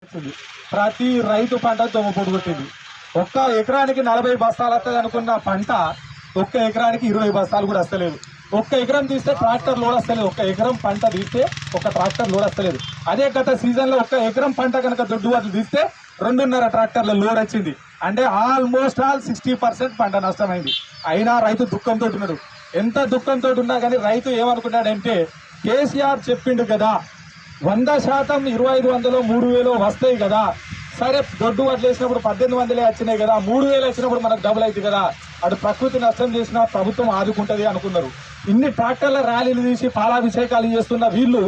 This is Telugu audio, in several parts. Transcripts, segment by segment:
వచ్చింది. ప్రతి రైతు పంట దొంగ పొడుగొట్టింది. ఒక్క ఎకరానికి 40 బస్తాలు వస్తుంది అనుకున్న పంట ఒక్క ఎకరానికి 20 బస్తాలు కూడా వస్తలేదు. ఒక్క ఎకరం తీస్తే ట్రాక్టర్ లోడ్ వస్తలేదు. ఒక్క ఎకరం పంట తీస్తే ఒక ట్రాక్టర్ లోడ్ వస్తలేదు. అదే గత సీజన్లో ఒక్క ఎకరం పంట కనుక దొడ్డు వడ్లు తీస్తే 2.5 ట్రాక్టర్ల లోడ్ వచ్చింది. అంటే ఆల్మోస్ట్ 60% పంట నష్టమైంది. అయినా రైతు దుఃఖంతో ఉన్నాడు. ఎంత దుఃఖంతో ఉన్నా కానీ రైతు ఏమనుకున్నాడంటే కేసీఆర్ చెప్పిండు కదా 100% 2500 3000 వస్తాయి కదా, సరే దొడ్డు వడ్లు వేసినప్పుడు 1800 వచ్చినాయి కదా, 3000 వచ్చినప్పుడు మనకు డబుల్ అవుతుంది కదా, అటు ప్రకృతి నష్టం చేసినా ప్రభుత్వం ఆదుకుంటుంది అనుకున్నారు. ఇన్ని ట్రాక్టర్ల ర్యాలీలు తీసి పాలాభిషేకాలు చేస్తున్న వీళ్ళు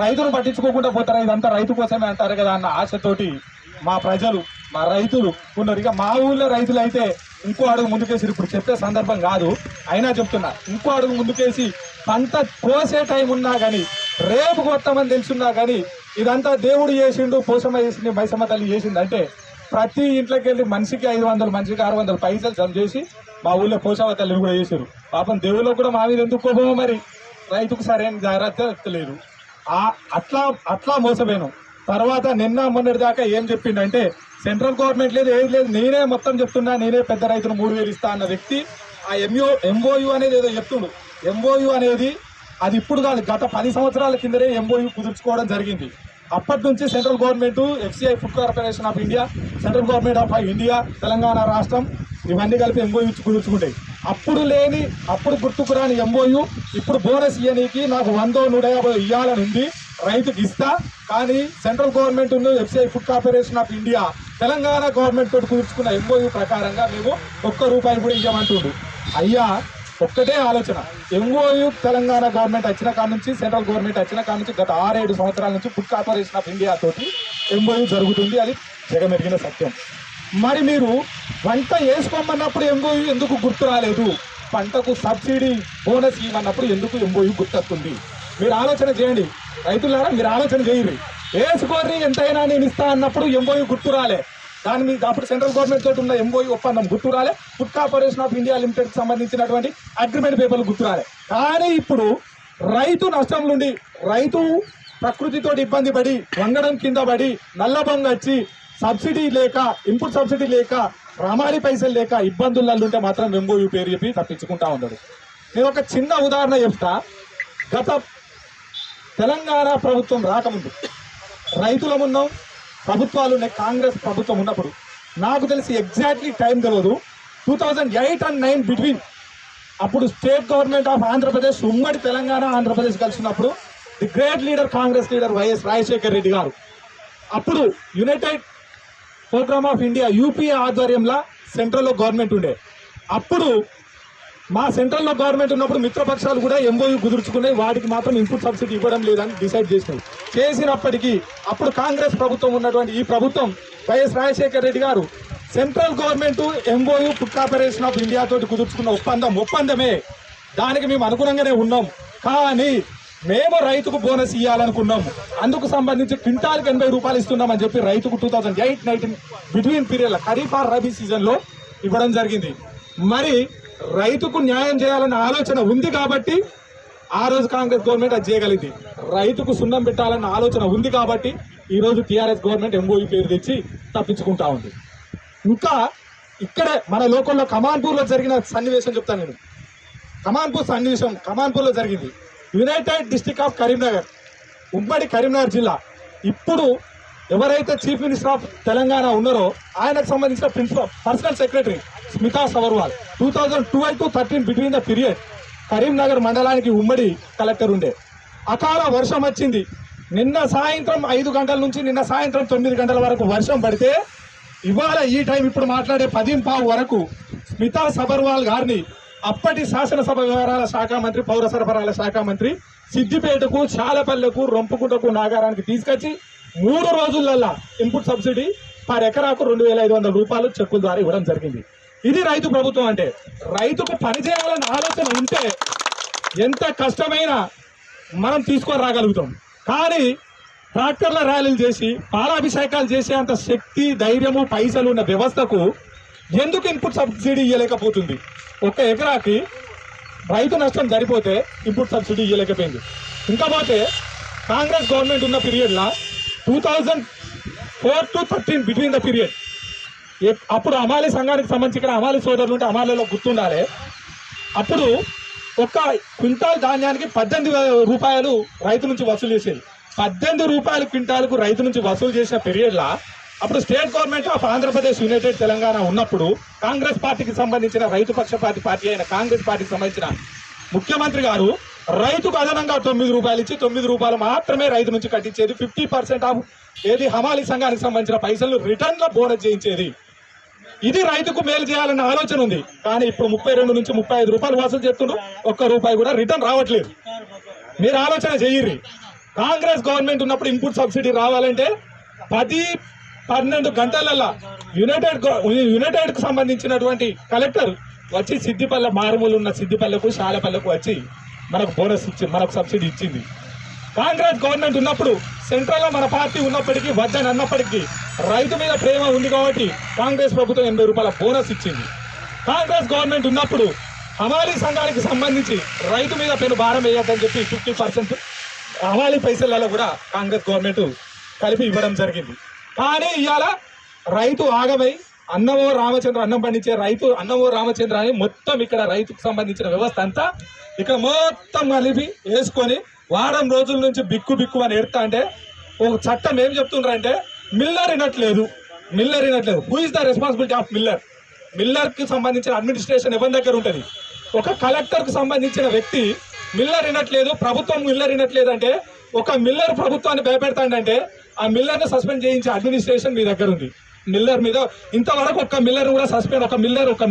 రైతును పట్టించుకోకుండా పోతారా, ఇదంతా రైతు కోసమే అంటారు కదా అన్న ఆశతోటి మా ప్రజలు మా రైతులు ఉన్నారు. ఇక మా ఊళ్ళో రైతులు అయితే ఇంకో అడుగు ముందుకేసి, ఇప్పుడు చెప్పే సందర్భం కాదు అయినా చెప్తున్నా, ఇంకో అడుగు ముందుకేసి పంట కోసే టైం ఉన్నా కానీ రేపు కొత్తమని తెలుసున్నా కానీ ఇదంతా దేవుడు చేసిండు, పోషమ్మ చేసింది, మైసమ్మ తల్లి చేసింది అంటే ప్రతి ఇంట్లోకి వెళ్ళి మనిషికి 500 మనిషికి 600 పైసలు జమ చేసి మా ఊళ్ళో పోషమ్మ తల్లిని కూడా చేశారు. పాపం దేవుళ్ళు కూడా మా మీద ఎందుకు కోపమో మరి రైతుకు సరైన జాగ్రత్త లేదు. అట్లా మోసపోయాను. తర్వాత నిన్న మొన్నటి దాకా ఏం చెప్పిండంటే సెంట్రల్ గవర్నమెంట్ లేదు ఏది లేదు, నేనే మొత్తం చెప్తున్నా, నేనే పెద్ద రైతును 3000 ఇస్తా అన్న వ్యక్తి ఆ ఎంఓయు అనేది ఏదో చెప్తుండు. ఎంఓయు అనేది అది ఇప్పుడు కాదు, గత 10 సంవత్సరాల కిందనే ఎంఓయు కుదుర్చుకోవడం జరిగింది. అప్పటి నుంచి central government, FCI food corporation of India, central government of India, Telangana రాష్ట్రం ఇవన్నీ కలిపి ఎంఓయు కుదుర్చుకుంటాయి. అప్పుడు గుర్తుకురాని ఎంఓయు ఇప్పుడు బోనస్ ఇయ్యనీకి నాకు 100 150 ఇవ్వాలని ఉంది, రైతుకి ఇస్తా, కానీ central government FCI food corporation of India Telangana government తోటి కుదుర్చుకున్న ఎంఓయు ప్రకారంగా మేము ₹1 కూడా ఇవ్వమంటుండు. అయ్యా ఒక్కటే ఆలోచన, ఎంఓయు తెలంగాణ గవర్నమెంట్ వచ్చిన కాడ నుంచి, సెంట్రల్ గవర్నమెంట్ వచ్చిన కాడ నుంచి గత 6-7 సంవత్సరాల నుంచి ఫుడ్ కార్పొరేషన్ ఆఫ్ ఇండియా తోటి ఎంఓయు జరుగుతుంది. అది జగమెరిగిన సత్యం. మరి మీరు పంట వేసుకోమన్నప్పుడు ఎంఓయు ఎందుకు గుర్తు రాలేదు? పంటకు సబ్సిడీ బోనస్ ఇవ్వమన్నప్పుడు ఎందుకు ఎంఓయు గుర్తొస్తుంది? మీరు ఆలోచన చేయండి రైతులారా, మీరు ఆలోచన చేయండి. వేసుకోరి ఎంతైనా నేను ఇస్తా అన్నప్పుడు ఎంఓయు గుర్తు రాలే, దాని మీద అప్పుడు సెంట్రల్ గవర్నమెంట్ తోటి ఉన్న ఎంఓయు ఒప్పందం గుర్తు రాలే, food corporation of India limited సంబంధించినటువంటి అగ్రిమెంట్ పేపర్లు గుర్తు రాలే. కానీ ఇప్పుడు రైతు నష్టం నుండి, రైతు ప్రకృతితో ఇబ్బంది పడి వంగడం కింద పడి నల్లబొంగ వచ్చి సబ్సిడీ లేక, ఇన్పుట్ సబ్సిడీ లేక, రమాలి పైసలు లేక ఇబ్బందులలో ఉంటే మాత్రం ఎంఓయు పేరు చెప్పి తప్పించుకుంటా ఉన్నాడు. నేను ఒక చిన్న ఉదాహరణ చెప్తా. గత తెలంగాణ ప్రభుత్వం రాకముందు రైతులం ఉన్నాం, ప్రభుత్వాలు ఉన్నాయి. కాంగ్రెస్ ప్రభుత్వం ఉన్నప్పుడు నాకు తెలిసి ఎగ్జాక్ట్లీ టైం తెలియదు, 2008 and 2009 బిట్వీన్ అప్పుడు స్టేట్ గవర్నమెంట్ ఆఫ్ ఆంధ్రప్రదేశ్, ఉమ్మడి తెలంగాణ ఆంధ్రప్రదేశ్ కలిసినప్పుడు the great leader, Congress leader YS Rajasekhar Reddy garu అప్పుడు united programme of India UPA ఆధ్వర్యంలో సెంట్రల్లో గవర్నమెంట్ ఉండే. అప్పుడు మా సెంట్రల్లో గవర్నమెంట్ ఉన్నప్పుడు మిత్రపక్షాలు కూడా ఎంఓయు కుదుర్చుకున్నాయి, వాటికి మాత్రం ఇన్పుట్ సబ్సిడీ ఇవ్వడం లేదని డిసైడ్ చేసినప్పటికీ అప్పుడు కాంగ్రెస్ ప్రభుత్వం ఉన్నటువంటి ఈ ప్రభుత్వం వైఎస్ రాజశేఖర్ రెడ్డి గారు central government MoU food corporation of India తోటి కుదుర్చుకున్న ఒప్పందమే, దానికి మేము అనుగుణంగానే ఉన్నాం. కానీ మేము రైతుకు బోనస్ ఇవ్వాలనుకున్నాం, అందుకు సంబంధించి క్వింటాల్కి ₹80 ఇస్తున్నామని చెప్పి రైతుకు 2008-19 బిట్వీన్ పీరియడ్లో ఖరీఫ్ ఆర్ రబీ సీజన్లో ఇవ్వడం జరిగింది. మరి రైతుకు న్యాయం చేయాలన్న ఆలోచన ఉంది కాబట్టి ఆ రోజు కాంగ్రెస్ గవర్నమెంట్ అది చేయగలిగింది. రైతుకు సున్నం పెట్టాలన్న ఆలోచన ఉంది కాబట్టి ఈరోజు టీఆర్ఎస్ గవర్నమెంట్ ఎంఓయు పేరు తెచ్చి తప్పించుకుంటా ఉంది. ఇంకా ఇక్కడే మన లోకల్లో కమాన్పూర్లో జరిగిన సన్నివేశం చెప్తాను నేను. కమాన్పూర్లో జరిగింది. యునైటెడ్ డిస్ట్రిక్ట్ ఆఫ్ కరీంనగర్, ఉమ్మడి కరీంనగర్ జిల్లా. ఇప్పుడు ఎవరైతే చీఫ్ మినిస్టర్ ఆఫ్ తెలంగాణ ఉన్నారో ఆయనకు సంబంధించిన personal secretary Smita Sabharwal 2012-13 between the period Karimnagar మండలానికి ఉమ్మడి కలెక్టర్ ఉండే. అకాల వర్షం వచ్చింది. నిన్న సాయంత్రం 5 గంటల నుంచి నిన్న సాయంత్రం 9 గంటల వరకు వర్షం పడితే ఇవాళ ఈ టైం ఇప్పుడు మాట్లాడే 10:15 వరకు స్మితా సబర్వాల్ గారిని అప్పటి శాసనసభ వ్యవహారాల శాఖ మంత్రి, పౌర సరఫరాల శాఖ మంత్రి సిద్దిపేటకు, చాలపల్లెకు, రొంపుకుంటకు, నాగారానికి తీసుకొచ్చి 3 రోజులల్లా ఇన్పుట్ సబ్సిడీ పర్ ఎకరాకు ₹2,500 చెక్కుల ద్వారా ఇవ్వడం జరిగింది. ఇది రైతు ప్రభుత్వం అంటే. రైతుకు పని చేయాలన్న ఆలోచన ఉంటే ఎంత కష్టమైనా మనం తీసుకొని రాగలుగుతాం. కానీ ట్రాక్టర్ల ర్యాలీలు చేసి పాలాభిషేకాలు చేసే అంత శక్తి, ధైర్యము, పైసలు ఉన్న వ్యవస్థకు ఎందుకు ఇన్పుట్ సబ్సిడీ ఇవ్వలేకపోతుంది? ఒక ఎకరాకి రైతు నష్టం సరిపోతే ఇన్పుట్ సబ్సిడీ ఇవ్వలేకపోయింది. ఇంకా పోతే కాంగ్రెస్ గవర్నమెంట్ ఉన్న పీరియడ్లో 4 to 13 బిట్వీన్ ద పీరియడ్. అప్పుడు అమాలి సంఘానికి సంబంధించి ఇక్కడ అమాలి సోదరులు ఉంటే అమాలిలో గుర్తుండాలి. అప్పుడు ఒక క్వింటాల్ ధాన్యానికి 18,000 రూపాయలు రైతు నుంచి వసూలు చేసేది. 18 రూపాయల క్వింటాల్కు రైతు నుంచి వసూలు చేసిన పీరియడ్లా అప్పుడు state government of Andhra Pradesh United Telangana ఉన్నప్పుడు కాంగ్రెస్ పార్టీకి సంబంధించిన రైతు పక్షపాతి పార్టీ అయిన కాంగ్రెస్ పార్టీకి సంబంధించిన ముఖ్యమంత్రి గారు రైతుకు అదనంగా 9 రూపాయలు ఇచ్చి 9 రూపాయలు మాత్రమే రైతు నుంచి కట్టించేది. 50% ఆఫ్ ఏది హమాలి సంఘానికి సంబంధించిన పైసలు రిటర్న్ లో బోనస్ చేయించేది. ఇది రైతుకు మేలు చేయాలన్న ఆలోచన ఉంది. కానీ ఇప్పుడు 32 నుంచి 35 రూపాయలు వసూలు చేస్తున్నారు. 1 రూపాయి కూడా రిటర్న్ రావట్లేదు. మీరు ఆలోచన చెయ్యి. కాంగ్రెస్ గవర్నమెంట్ ఉన్నప్పుడు ఇన్పుట్ సబ్సిడీ రావాలంటే 10-12 గంటలల్లా యునైటెడ్ కు సంబంధించినటువంటి కలెక్టర్ వచ్చి సిద్దిపల్లె మారుమూలు ఉన్న సిద్దిపల్లెకు శాలపల్లెకు వచ్చి మనకు బోనస్ ఇచ్చి మనకు సబ్సిడీ ఇచ్చింది. కాంగ్రెస్ గవర్నమెంట్ ఉన్నప్పుడు సెంట్రల్ లో మన పార్టీ ఉన్నప్పటికీ వద్దని అన్నప్పటికీ రైతు మీద ప్రేమ ఉంది కాబట్టి కాంగ్రెస్ ప్రభుత్వం 80 రూపాయల బోనస్ ఇచ్చింది. కాంగ్రెస్ గవర్నమెంట్ ఉన్నప్పుడు హమాలీ సంఘానికి సంబంధించి రైతు మీద పెను భారం వేయద్దని చెప్పి 50% హమాలీ పైసలలో కూడా కాంగ్రెస్ గవర్నమెంట్ కలిపి ఇవ్వడం జరిగింది. కానీ ఇవాళ రైతు ఆగమై అన్నమో రామచంద్ర అన్నం పండించే రైతు అన్నమో రామచంద్ర అని మొత్తం ఇక్కడ రైతుకు సంబంధించిన వ్యవస్థ అంతా ఇక్కడ మొత్తం కలిపి వేసుకొని వారం రోజుల నుంచి బిక్కు అని ఏడుతా అంటే ఒక చట్టం ఏం చెప్తుండ్రంటే మిల్లర్ వినట్లేదు. Who is the responsibility of Miller కి సంబంధించిన అడ్మినిస్ట్రేషన్ ఎవరి దగ్గర ఉంటుంది? ఒక కలెక్టర్ కు సంబంధించిన వ్యక్తి మిల్లర్ వినట్లేదు, ప్రభుత్వం మిల్లర్ వినట్లేదు అంటే ఒక మిల్లర్ ప్రభుత్వాన్ని భయపెడతాడంటే ఆ మిల్లర్ ను సస్పెండ్ చేయించే అడ్మినిస్ట్రేషన్ మీ దగ్గర ఉంది. మిల్లర్ మీద ఇంతవరకు ఒక మిల్లర్ కూడా సస్పెండ్, ఒక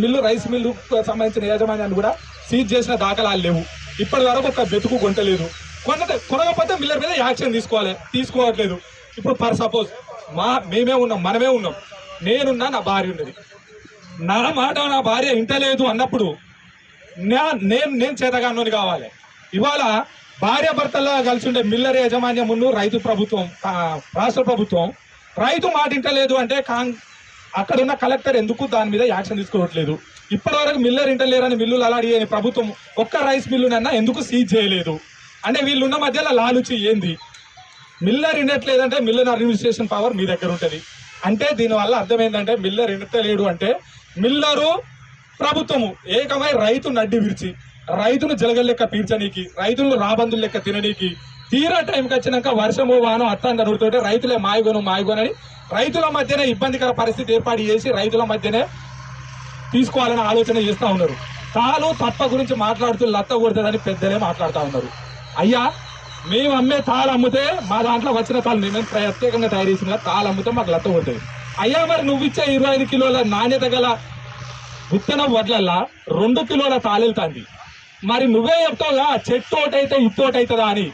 మిల్లు రైస్ మిల్లు సంబంధించిన యాజమాన్యాన్ని కూడా సీజ్ చేసిన దాఖలాలు లేవు. ఇప్పటి వరకు ఒక బెతుకు కొంటలేదు. కొనకపోతే మిల్లర్ మీద యాక్షన్ తీసుకోవట్లేదు. ఇప్పుడు ఫర్ సపోజ్ మనమే ఉన్నాం, నేనున్నా, నా భార్య ఉన్నది. నా మాట నా భార్య ఇంటలేదు అన్నప్పుడు నేను చేతగానోని కావాలి. ఇవాళ భార్య భర్తల్లో కలిసి ఉండే మిల్లర్ యాజమాన్యం రైతు ప్రభుత్వం, రాష్ట్ర ప్రభుత్వం రైతు మాట ఇంటలేదు అంటే అక్కడ ఉన్న కలెక్టర్ ఎందుకు దాని మీద యాక్షన్ తీసుకోవట్లేదు? ఇప్పటి వరకు మిల్లర్ ఇంటలేరని మిల్లులు అలాడి అని ప్రభుత్వం ఒక్క రైస్ మిల్లునన్నా ఎందుకు సీజ్ చేయలేదు? అంటే వీళ్ళున్న మధ్యలో లాలుచి ఏంది? మిల్లర్ వినట్లేదంటే మిల్లర్ అడ్మినిస్ట్రేషన్ పవర్ మీ దగ్గర ఉంటుంది. అంటే దీనివల్ల అర్థమైందంటే మిల్లర్ వినట్లేడు అంటే మిల్లరు ప్రభుత్వము ఏకమై రైతు నడ్డి విరిచి రైతును జలగల లెక్క పీల్చనీకి, రైతులను రాబందుల లెక్క తిననీకి, తీరా టైంకి వచ్చినాక వర్షము వానం అత్తాన్ని జరుగుతుంటే రైతులే మాయగోనని రైతుల మధ్యనే ఇబ్బందికర పరిస్థితి ఏర్పాటు చేసి రైతుల మధ్యనే తీసుకోవాలని ఆలోచన చేస్తూ ఉన్నారు. తాను తప్ప గురించి మాట్లాడుతూ లత్త కొడుతుందని పెద్దలే మాట్లాడుతూ ఉన్నారు. అయ్యా, మేము అమ్మే తాళం అమ్మితే మా దాంట్లో వచ్చిన తాళ్ళు మేము ప్రత్యేకంగా తయారు చేసిన తాళం అమ్మితే మాకు లత్త కొడుతుంది. అయ్యా, మరి నువ్వు ఇచ్చే 25 కిలోల నాణ్యత గల విత్తనం వడ్లల్లా 2 కిలోల తాళెళ్తాంది. మరి నువ్వే చెప్తావుగా చెట్టు ఒకటైతే ఇత్తు ఒకటైతుందా అని,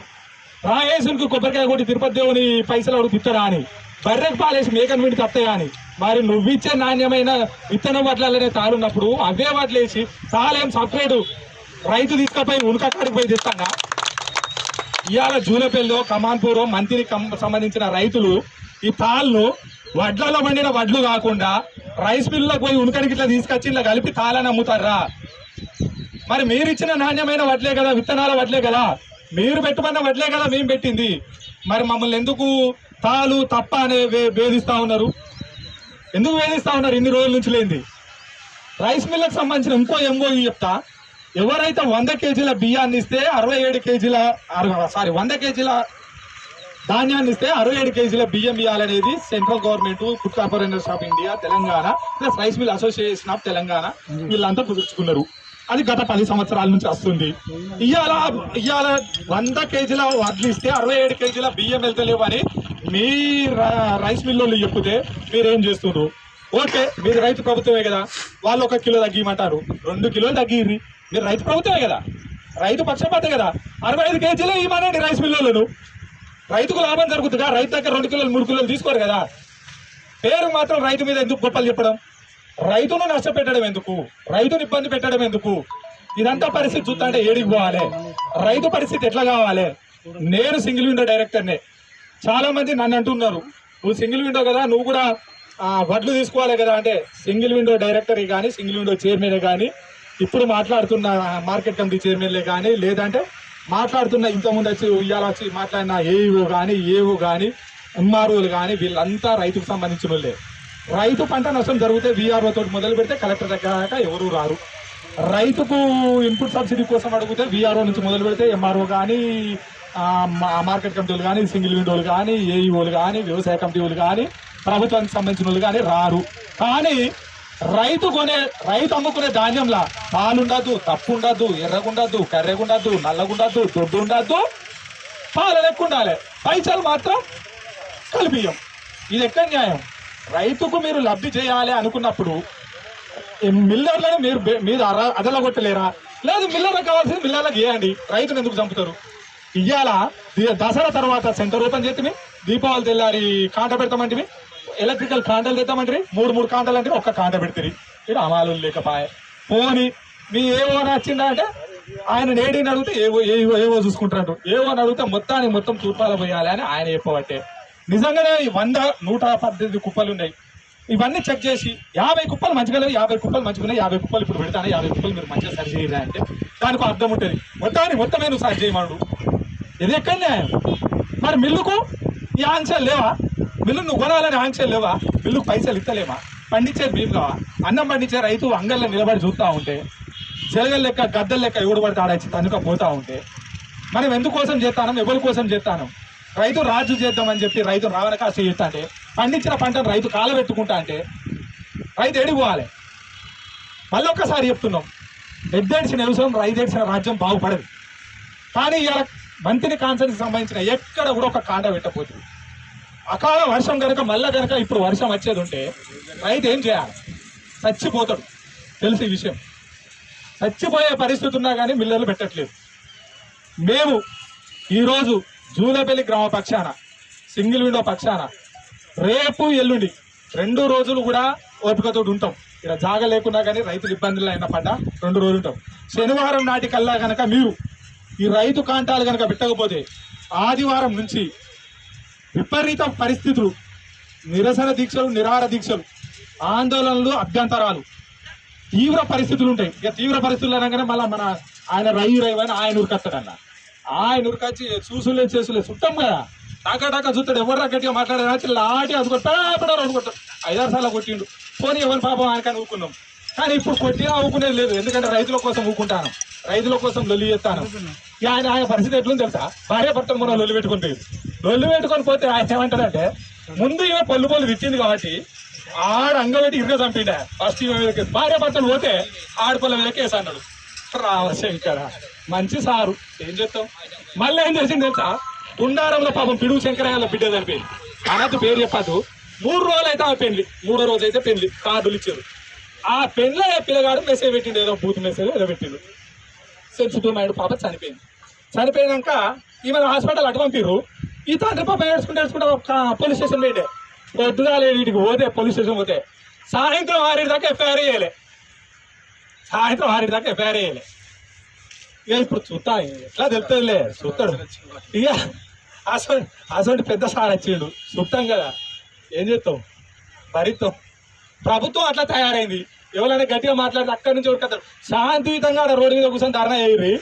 రాయేసునికి కొబ్బరికాయ కొట్టి తిరుపతి దేవుని పైసలు అడుగు తిత్తరా అని, బర్రెకు పాలేసి మేకను వింటి తప్తాయా అని. మరి నువ్విచ్చే నాణ్యమైన విత్తనం వడ్లనే తాలున్నప్పుడు అవే వడ్లేసి తాళేం సపరేటు రైతు తీసుకపోయి ఉనకాడికి పోయి తెస్తాగా. ఇవాళ జూలపల్లిలో, కమాన్పూర్, మంతిని సంబంధించిన రైతులు ఈ తాళ్ళను వడ్లలో పండిన వడ్లు కాకుండా రైస్ మిల్లులకు పోయి ఉనకడికి ఇట్లా తీసుకొచ్చి ఇలా కలిపి తాళని అమ్ముతారా? మరి మీరు ఇచ్చిన నాణ్యమైన వడ్లే కదా, విత్తనాల వడ్లే కదా, మీరు పెట్టుకున్న వడ్లే కదా మేము పెట్టింది. మరి మమ్మల్ని ఎందుకు తాలు తప్ప అనే వేధిస్తా ఉన్నారు? ఎందుకు వేధిస్తా ఉన్నారు ఇన్ని రోజుల నుంచి లేనిది? రైస్ మిల్లకు సంబంధించిన ఇంకో ఎంఓఈ చెప్తా. ఎవరైతే 100 కేజీల బియ్యాన్ని ఇస్తే 100 కేజీల ధాన్యాన్ని ఇస్తే 67 కేజీల బియ్యం ఇవ్వాలనేది central government, food corporation of India, Telangana plus rice mill association of Telangana వీళ్ళంతా కుదుర్చుకున్నారు. అది గత 10 సంవత్సరాల నుంచి వస్తుంది. ఇవాళ 100 కేజీల వడ్లు ఇస్తే 67 కేజీల బియ్యం వెళ్తలేవు అని మీ రైస్ మిల్లు చెప్తే మీరేం చేస్తున్నారు? ఓకే, మీరు రైతు ప్రభుత్వమే కదా, వాళ్ళు 1 కిలో తగ్గిమంటారు, 2 కిలోలు తగ్గిర్రి. మీరు రైతు ప్రభుత్వమే కదా, రైతు పక్షపాతే కదా, 65 కేజీలే ఇవ్వనండి రైస్ మిల్లులను. రైతుకు లాభం జరుగుతుందా? రైతు దగ్గర 2 కిలోలు 3 కిలోలు తీసుకోరు కదా. పేరు మాత్రం రైతు మీద ఎందుకు గొప్పలు చెప్పడం? రైతును నష్టపెట్టడం ఎందుకు? రైతును ఇబ్బంది పెట్టడం ఎందుకు? ఇదంతా పరిస్థితి చూస్తా అంటే ఏడికి పోవాలి? రైతు పరిస్థితి ఎట్లా కావాలి? నేను సింగిల్ విండో డైరెక్టర్నే. చాలా మంది నన్ను అంటున్నారు, నువ్వు సింగిల్ విండో కదా, నువ్వు కూడా వడ్లు తీసుకోవాలి కదా అంటే, సింగిల్ విండో డైరెక్టర్ కానీ, సింగిల్ విండో చైర్మన్ కానీ, ఇప్పుడు మాట్లాడుతున్న మార్కెట్ కమిటీ చైర్మన్లే కానీ, లేదంటే మాట్లాడుతున్న ఇంతకుముందు వచ్చి ఇవాళ వచ్చి మాట్లాడిన ఏఈఓ కానీ, ఏఓ కానీ, ఎంఆర్ఓలు కానీ వీళ్ళంతా రైతుకు సంబంధించిన వాళ్ళే. రైతు పంట నష్టం జరిగితే వీఆర్ఓ తోటి మొదలు పెడితే కలెక్టర్ దగ్గర ఎవరు రారు. రైతుకు ఇన్పుట్ సబ్సిడీ కోసం అడిగితే వీఆర్ఓ నుంచి మొదలు పెడితే ఎంఆర్ఓ కానీ మార్కెట్ కమిటీలు కానీ సింగిల్ విండోలు కానీ ఏఈఓలు కానీ వ్యవసాయ కమిటీలు కానీ ప్రభుత్వానికి సంబంధించిన వాళ్ళు కానీ రారు. కానీ రైతు అమ్ముకునే ధాన్యంలా పాలుండద్దు, తప్పు ఉండద్దు, ఎర్రగుండద్దు, కర్రెగుండద్దు, నల్లగుండద్దు, దొడ్డు ఉండద్దు, పాలు లెక్క ఉండాలి, పైసలు మాత్రం కలిపియం. ఇది ఎక్కడ న్యాయం? రైతుకు మీరు లబ్ధి చేయాలి అనుకున్నప్పుడు మిల్లర్లను మీరు అదలగొట్టలేరా? లేదు, మిల్లర్లకు కావాల్సింది మిల్లర్లకు చేయండి. రైతును ఎందుకు చంపుతారు? ఇవాళ దసరా తర్వాత సెంటర్ ఓపెన్ చేస్తే దీపావళి తెల్లారి కాంట పెడతామంటే ఎలక్ట్రికల్ కాంటలు తెస్తామంటే మూడు కాంటలు అంటే ఒక్క కాంట పెడతారు. ఇక్కడ అమాలు లేకపాయ పోని మీ ఏవో నచ్చిందా అంటే ఆయన నేడిని అడిగితే ఏవో చూసుకుంటారు. ఏవో అడిగితే మొత్తం తూర్పాల పోయాలి అని ఆయన చెప్పబట్టే. నిజంగానే 100-118 కుప్పలు ఉన్నాయి. ఇవన్నీ చెక్ చేసి 50 కుప్పలు మంచిగా లేవు, 50 కుప్పలు మంచిగా ఉన్నాయి, 50 కుప్పలు ఇప్పుడు పెడతాను, 50 కుప్పలు మీరు మంచిగా సరి చేయరా అంటే దానికి అర్థం ఉంటుంది. మొత్తమే నువ్వు సరి చేయమడు. ఇది ఎక్కడ న్యాయం? మరి మిల్లుకు ఈ ఆంక్షలు లేవా? మిల్లు నువ్వు కొనాలని ఆంక్షలు లేవా? మిల్లుకు పైసలు ఇస్తలేమా? పండించేది మేము కావా? అన్నం పండించే రైతు అంగల్లో నిలబడి చూస్తూ ఉంటే జలగల లెక్క గద్దల లెక్క ఎవడు పడితే ఆడచ్చి తనుక పోతా ఉంటే మనం ఎందుకోసం చేస్తాను? ఎవరి కోసం చేస్తాను? రైతు రాజు చేద్దామని చెప్పి రైతు రావణ కాస్త చేస్తా అంటే పండించిన పంటను రైతు కాలబెట్టుకుంటా అంటే రైతు ఎడిపోవాలి. మళ్ళీ ఒక్కసారి చెప్తున్నాం, ఎద్దేడ్చిన వ్యవసాయం రైతేడ్చిన రాజ్యం బాగుపడదు. కానీ ఇలా మంత్రి కాన్సెన్కి సంబంధించిన ఎక్కడ కూడా ఒక కాండ పెట్టబోతుంది. అకాల వర్షం కనుక మళ్ళా కనుక ఇప్పుడు వర్షం వచ్చేది ఉంటే రైతు ఏం చేయాలి? చచ్చిపోతాడు. తెలుసు ఈ విషయం. చచ్చిపోయే పరిస్థితి ఉన్నా కానీ మిల్లర్లు పెట్టట్లేదు. మేము ఈరోజు జూలపల్లి గ్రామ పక్షాన, సింగిల్ విండో పక్షాన రేపు ఎల్లుండి 2 రోజులు కూడా ఓపికతో ఉంటాం. ఇక్కడ జాగా లేకున్నా కానీ రైతులు ఇబ్బందులు అయినా పడ్డా 2 రోజులు ఉంటాం. శనివారం నాటికల్లా కనుక మీరు ఈ రైతు కాంటాలు కనుక పెట్టకపోతే ఆదివారం నుంచి విపరీత పరిస్థితులు, నిరసన దీక్షలు, నిరాహార దీక్షలు, ఆందోళనలు, అభ్యంతరాలు, తీవ్ర పరిస్థితులు ఉంటాయి. ఇక తీవ్ర పరిస్థితులు అనగానే మళ్ళీ ఆయన రైవని ఆయన ఉరికొస్తాడన్న. ఆయన ఉరికొచ్చి చూసులే చేసులే చుట్టాం కదా, టాకా చూస్తాడు. ఎవరు గట్టిగా మాట్లాడే లాటి అది కొట్టాడు, 5-6 సార్లు కొట్టిండు. పోనీ ఎవరి పాపం ఆయనకని ఊకున్నాం. కానీ ఇప్పుడు కొట్టినా ఊకునేది లేదు. ఎందుకంటే రైతుల కోసం ఊకుంటాను, రైతుల కోసం లొల్లి చేస్తాను. ఆయన పరిస్థితి ఎట్లుంది తెలుసా? భార్య భర్తలు మనం లొల్లి పెట్టుకొని పోతే ఆయన ఏమంటాడంటే ముందు ఈమె పొల్లు తిట్టింది కాబట్టి ఆడ అంగబెట్టి ఇరుగా చంపిండే ఫస్ట్ ఈమె భార్య భర్తలు పోతే ఆడపల్ల మీద కేసు అన్నాడు. రామశంకర మంచి సారు. ఏం చేస్తాం? మళ్ళీ ఏం చేసింది తెలుసా? కుండారంలో పాపం పిడుగు శంకరయ్యలో బిడ్డ చనిపోయింది. అనద్దు, పేరు చెప్పద్దు. 3 రోజులు అయితే ఆ పెళ్లి, 3వ రోజు అయితే పెళ్లి కార్డులు ఇచ్చారు. ఆ పెళ్లిలో పిల్లగాడు మెసేజ్ పెట్టిండు, ఏదో బూత్ మెసేజ్ ఏదో పెట్టిండు. సెన్సిటివ్ మైండ్ పాప చనిపోయింది. చనిపోయినాక ఈమె హాస్పిటల్ అటు పంపిర్రు. ఈ తండ్రి పాప ఏడ్చుకుంటే పోలీస్ స్టేషన్ పోయిండే. పొద్దుగా వీటికి పోతే పోలీస్ స్టేషన్ పోతే సాయంత్రం 6 దాకా ఎఫ్ఐఆర్ వేయాలి. ఇక ఇప్పుడు చూస్తా ఎట్లా తెలుస్తుందిలే, చూస్తాడు. ఇక అసలు పెద్ద సార్ వచ్చిండు, చూస్తాం కదా, ఏం చేస్తాం? భరిస్తాం. ప్రభుత్వం అట్లా తయారైంది. ఎవరైనా గట్టిగా మాట్లాడితే అక్కడి నుంచి ఉరికెత్తాడు. శాంతియుతంగా ఆడ రోడ్డు మీద కూర్చొని ధర్నా వేయరి,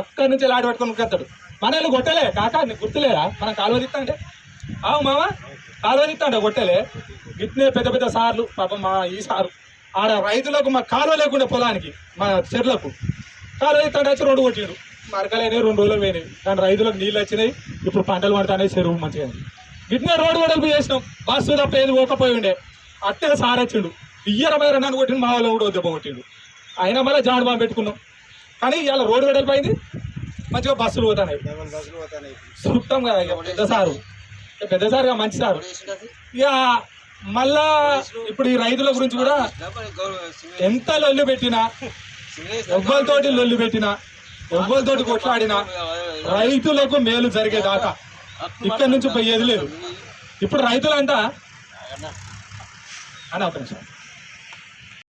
అక్కడి నుంచి లాడి పట్టుకొని ఉరికెత్తాడు. మనల్ని కొట్టలే కాకా, నీకు గుర్తులేదా? మనం కాలువ తీస్తా అంటే మామ కాలువ తీస్తా అంటే కొట్టలే. ఇట్నే పెద్ద సార్లు పాపం ఈ సారు ఆడ రైతులకు మా కాలువ లేకుండా పొలానికి మా చెర్లకు కాలువ తీస్తా వచ్చి 2 కొట్టిండు. మరకలైనవి 2 రోజులు పోయినాయి. కానీ రైతులకు నీళ్ళు వచ్చినాయి. ఇప్పుడు పంటలు పడతాయి, చెరువు మంచిగా. ఇట్నే రోడ్డు వెడల్పు చేసినాం. బస్సు తప్ప ఏది పోకపోయి ఉండే. అట్టే సార్ వచ్చిండు. ఇయ్యరమైన నన్ను కొట్టిండు, మా వాళ్ళు కూడా దెబ్బ కొట్టిండు. అయినా మళ్ళీ జాడు బాంబు పెట్టుకున్నాం. కానీ ఇవాళ రోడ్డు వెడల్పోయింది, మంచిగా బస్సులు పోతాయి. చూస్తాం కదా. ఇక పెద్ద సారుగా మంచి సారు. ఇక మళ్ళా ఇప్పుడు ఈ రైతుల గురించి కూడా ఎంత లొల్లి పెట్టినా, ఎవ్వరితోటి లొల్లి పెట్టినా, ఎవ్వరితోటి కొట్లాడినా రైతులకు మేలు జరిగేదాకా ఇక్కడి నుంచి పోయేది లేదు. ఇప్పుడు రైతులంతా అని ఒక నిమిషం